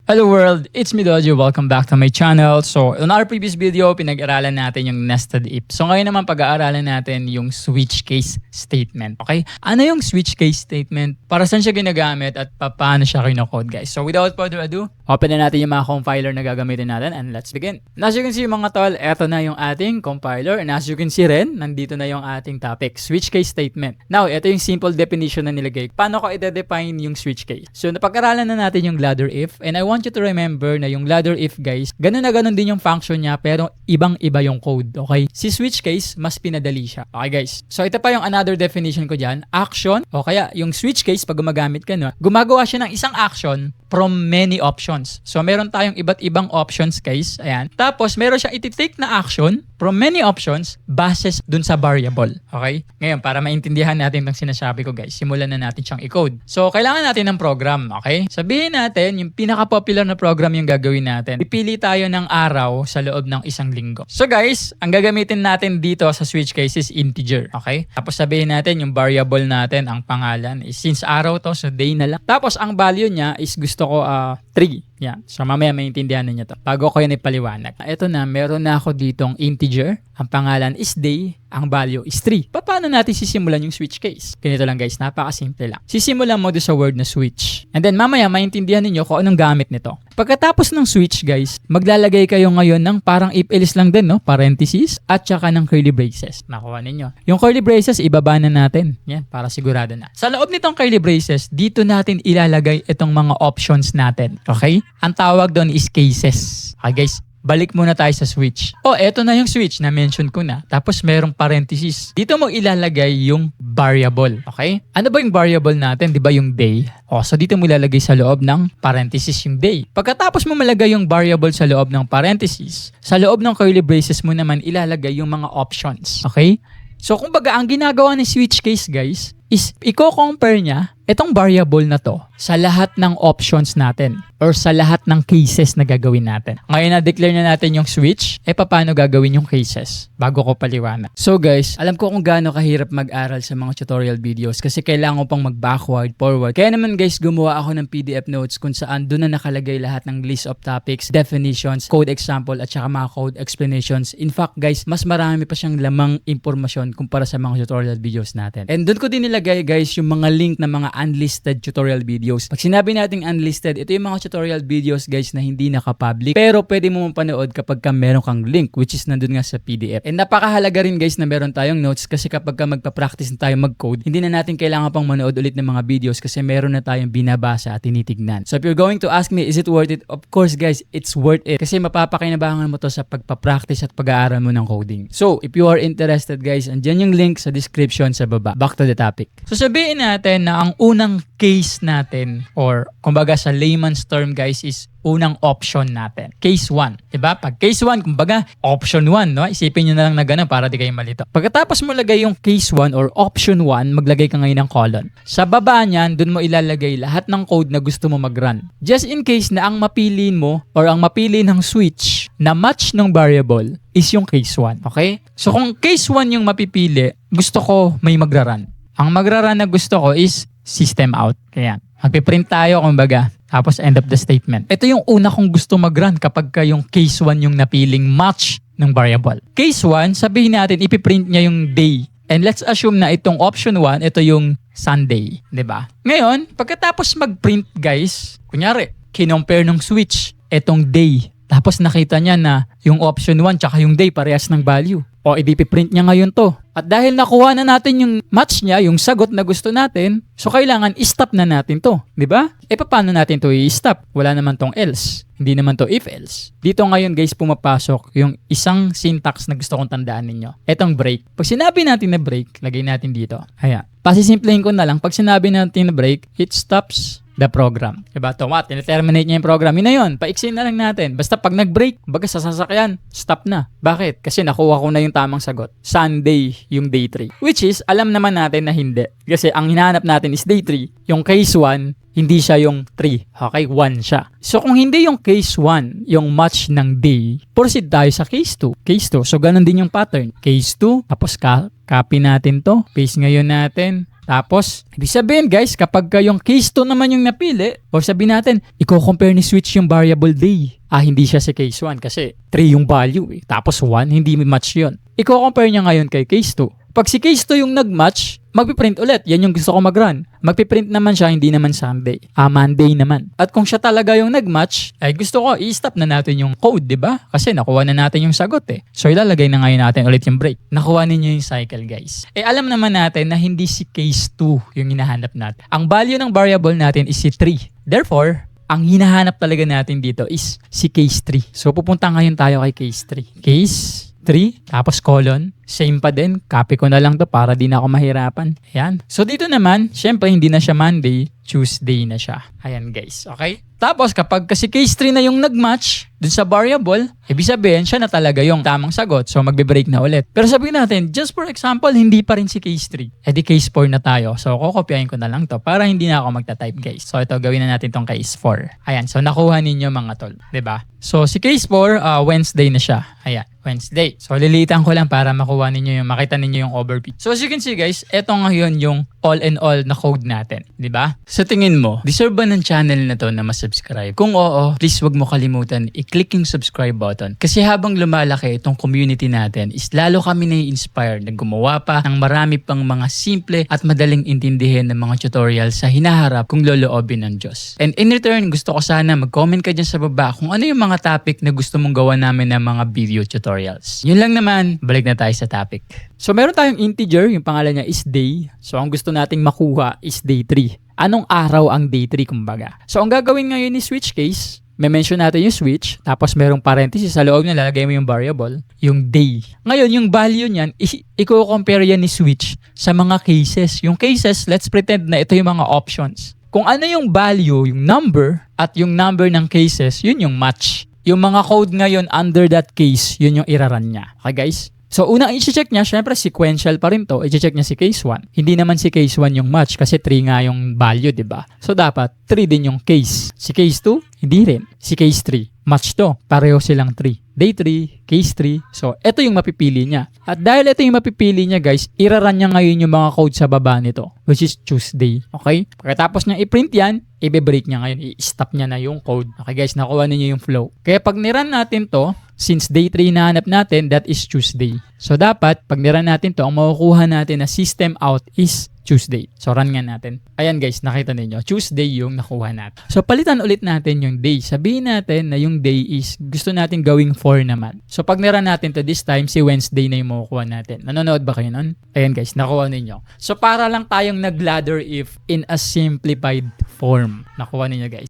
Hello world, it's me Dojo. Welcome back to my channel. So, in our previous video, pinag-aralan natin yung nested if. So, ngayon naman pag-aaralan natin yung switch case statement. Okay? Ano yung switch case statement? Para saan siya ginagamit at paano siya kinocode, guys? So, without further ado, open na natin yung mga compiler na gagamitin natin and let's begin. And as you can see mga tol, eto na yung ating compiler and as you can see rin, nandito na yung ating topic, switch case statement. Now, ito yung simple definition na nilagay. Paano ko i-define yung switch case? So, napag-aralan na natin yung ladder if and I want you to remember na yung ladder if guys, ganun na ganun din yung function niya pero ibang-iba yung code, okay? Si switch case, mas pinadali siya. Okay guys, so ito pa yung another definition ko dyan, action, o kaya yung switch case pag gumagamit ka no, gumagawa siya ng isang action from many options. So meron tayong iba't ibang options guys, ayan. Tapos meron siyang iti-take na action from many options bases dun sa variable, okay? Ngayon, para maintindihan natin itong sinasabi ko guys, simulan na natin siyang i-code. So kailangan natin ng program, okay? Sabihin natin, yung pinaka-popular na program yung gagawin natin. Pipili tayo ng araw sa loob ng isang linggo. So guys, ang gagamitin natin dito sa switch case is integer, okay? Tapos sabihin natin yung variable natin, ang pangalan is since araw to, so day na lang. Tapos ang value niya is gusto ko 3. Yan. So mamaya maintindihan niyo to. Bago ko yan ipaliwanag. Ito na, meron na ako ditong integer. Ang pangalan is day. Ang value is 3. Paano natin sisimulan yung switch case? Ganito lang guys, napakasimple lang. Sisimulan mo doon sa word na switch. And then mamaya maintindihan niyo kung anong gamit nito. Pagkatapos ng switch guys, maglalagay kayo ngayon ng parang if-else lang din, no? Parenthesis at saka ng curly braces. Nakuha ninyo. Yung curly braces, ibaba na natin. Yan, para sigurado na. Sa loob nitong curly braces, dito natin ilalagay itong mga options natin. Okay? Ang tawag doon is cases. Okay guys? Balik muna tayo sa switch. Eto na yung switch na mention ko na. Tapos merong parenthesis. Dito mo ilalagay yung variable. Okay? Ano ba yung variable natin? Di ba yung day? So dito mo ilalagay sa loob ng parenthesis yung day. Pagkatapos mo malagay yung variable sa loob ng parenthesis, sa loob ng curly braces mo naman ilalagay yung mga options. Okay? So kumbaga ang ginagawa ni switch case guys is i-compare niya itong variable na to sa lahat ng options natin or sa lahat ng cases na gagawin natin. Ngayon na-declare na natin yung switch, paano gagawin yung cases? Bago ko paliwanag. So guys, alam ko kung gaano kahirap mag-aral sa mga tutorial videos kasi kailangan ko pang mag-backward, forward. Kaya naman guys, gumawa ako ng PDF notes kung saan doon na nakalagay lahat ng list of topics, definitions, code example at saka mga code explanations. In fact guys, mas marami pa siyang lamang impormasyon kumpara sa mga tutorial videos natin. And doon ko din nilagay guys yung mga link na mga unlisted tutorial videos. Pag sinabi nating unlisted, ito yung mga tutorial videos guys na hindi naka-public pero pwede mo mapanood kapag meron kang link which is nandun nga sa PDF. And napakahalaga rin guys na meron tayong notes kasi kapag magpa-practice na tayo mag-code, hindi na natin kailangan pang manood ulit ng mga videos kasi meron na tayong binabasa at tinitignan. So if you're going to ask me, is it worth it? Of course guys, it's worth it kasi mapapakinabangan mo to sa pagpa-practice at pag-aaral mo ng coding. So if you are interested guys, andyan yung link sa description sa baba. Back to the topic. So sabihin natin na ang unang case natin or kumbaga sa layman's term guys is unang option natin. Case 1. Diba? Pag case 1, kumbaga option 1, no? Isipin nyo na lang na gano'n para di kayo malito. Pagkatapos mo lagay yung case 1 or option 1, maglagay ka ngayon ng colon. Sa baba niyan, dun mo ilalagay lahat ng code na gusto mo mag-run. Just in case na ang mapili mo or ang mapili ng switch na match ng variable is yung case 1. Okay? So kung case 1 yung mapipili, gusto ko may magra-run. Ang magra-run na gusto ko is system out. Kaya magpiprint tayo kumbaga. Tapos end of the statement. Ito yung una kong gusto mag-run kapag yung case 1 yung napiling match ng variable. Case 1, sabihin natin ipiprint niya yung day. And let's assume na itong option 1, ito yung Sunday. Diba? Ngayon, pagkatapos mag-print guys, kunyari, kinompare ng switch, itong day. Tapos nakita niya na yung option 1 tsaka yung day parehas ng value. Ipiprint niya ngayon to. At dahil nakuha na natin yung match niya, yung sagot na gusto natin, so kailangan i-stop na natin to. Diba? Paano natin to i-stop? Wala naman tong else. Hindi naman to if-else. Dito ngayon guys pumapasok yung isang syntax na gusto kong tandaan ninyo. Etong break. Pag sinabi natin na break, lagay natin dito. Pasisimplahin ko na lang. Pag sinabi natin na break, it stops the program. Diba? Terminate niya yung program. Yun na yun. Paiksin na lang natin. Basta pag nag-break, baga sa sasakyan, stop na. Bakit? Kasi nakuha ko na yung tamang sagot. Sunday, yung day 3. Which is, alam naman natin na hindi. Kasi ang hinahanap natin is day 3. Yung case 1, hindi siya yung 3. Okay? 1 siya. So kung hindi yung case 1, yung match ng day, proceed tayo sa case 2. Case 2. So ganun din yung pattern. Case 2, tapos copy natin to. Paste ngayon natin. Tapos, ibig sabihin guys, kapag yung case 2 naman yung napili, or sabihin natin, i-compare ni switch yung variable day. Hindi siya si case 1 kasi 3 yung value eh. Tapos 1, hindi match yun. I-compare niya ngayon kay case 2. Pag si case 2 yung nag-match, magpiprint ulit. Yan yung gusto ko mag-run. Magpiprint naman siya, hindi naman Sunday. Monday naman. At kung siya talaga yung nag-match, ay gusto ko i-stop na natin yung code, di ba? Kasi nakuha na natin yung sagot eh. So ilalagay na ngayon natin ulit yung break. Nakuha ninyo yung cycle guys. Alam naman natin na hindi si case 2 yung hinahanap natin. Ang value ng variable natin is si 3. Therefore, ang hinahanap talaga natin dito is si case 3. So pupunta ngayon tayo kay case 3. Case 3, tapos colon, same pa din, copy ko na lang to para di na ako mahirapan. Ayan. So dito naman, syempre hindi na siya Monday, Tuesday na siya. Ayan guys, okay? Tapos kapag kasi case 3 na yung nag-match dun sa variable, ibig sabihin siya na talaga yung tamang sagot. So magbe-break na ulit. Pero sabihin natin, just for example, hindi pa rin si case 3. Di case 4 na tayo. So kokopyahin ko na lang to para hindi na ako magta-type guys. So ito, gawin na natin tong case 4. Ayan, so nakuha ninyo mga tol. 'Di ba? So si case 4, Wednesday na siya. Ayan, Wednesday. So lilitan ko lang para makuha ninyo yung, makita ninyo yung overview. So as you can see guys, ito ngayon yung all in all na code natin. 'Di ba? Sa tingin mo, deserve ba ng channel na to na mas-subscribe? Kung oo, please wag mo kalimutan i-click yung subscribe button. Kasi habang lumalaki itong community natin, is lalo kami na-inspire na gumawa pa ng marami pang mga simple at madaling intindihin ng mga tutorial sa hinaharap kung loloobin ng Diyos. And in return, gusto ko sana mag-comment ka dyan sa baba kung ano yung mga topic na gusto mong gawa namin ng mga video tutorials. Yun lang naman, balik na tayo sa topic. So meron tayong integer, yung pangalan niya is day. So ang gusto nating makuha is day 3. Anong araw ang day 3 kumbaga? So ang gagawin ngayon ni switch case, may mention natin yung switch, tapos merong parenthesis sa loob niya, lalagay mo yung variable, yung day. Ngayon, yung value niyan, i-compare yan ni switch sa mga cases. Yung cases, let's pretend na ito yung mga options. Kung ano yung value, yung number, at yung number ng cases, yun yung match. Yung mga code ngayon under that case, yun yung iraran niya. Okay guys? So, unang i-check niya, syempre sequential pa rin to. I-check niya si case 1. Hindi naman si case 1 yung match kasi 3 nga yung value, di ba? So, dapat 3 din yung case. Si case 2, hindi rin. Si case 3, match to. Pareho silang 3. Day 3, case 3. So, ito yung mapipili niya. At dahil ito yung mapipili niya, guys, iraran niya ngayon yung mga code sa baba nito, which is Tuesday. Okay? Pagkatapos niya i-print yan, i-break niya ngayon. I-stop niya na yung code. Okay, guys, nakuha niyo yung flow. Kaya pag niran natin to, since day 3 nahanap natin, that is Tuesday. So, dapat, pag niran natin to, ang makukuha natin na system out is Tuesday. So, run nga natin. Ayan guys, nakita ninyo. Tuesday yung nakuha natin. So, palitan ulit natin yung day. Sabihin natin na yung day is gusto natin gawing 4 naman. So, pag niran natin to this time, si Wednesday na yung makukuha natin. Nanonood ba kayo nun? Ayan guys, nakuha ninyo. So, para lang tayong nag-ladder if in a simplified form. Nakuha ninyo guys.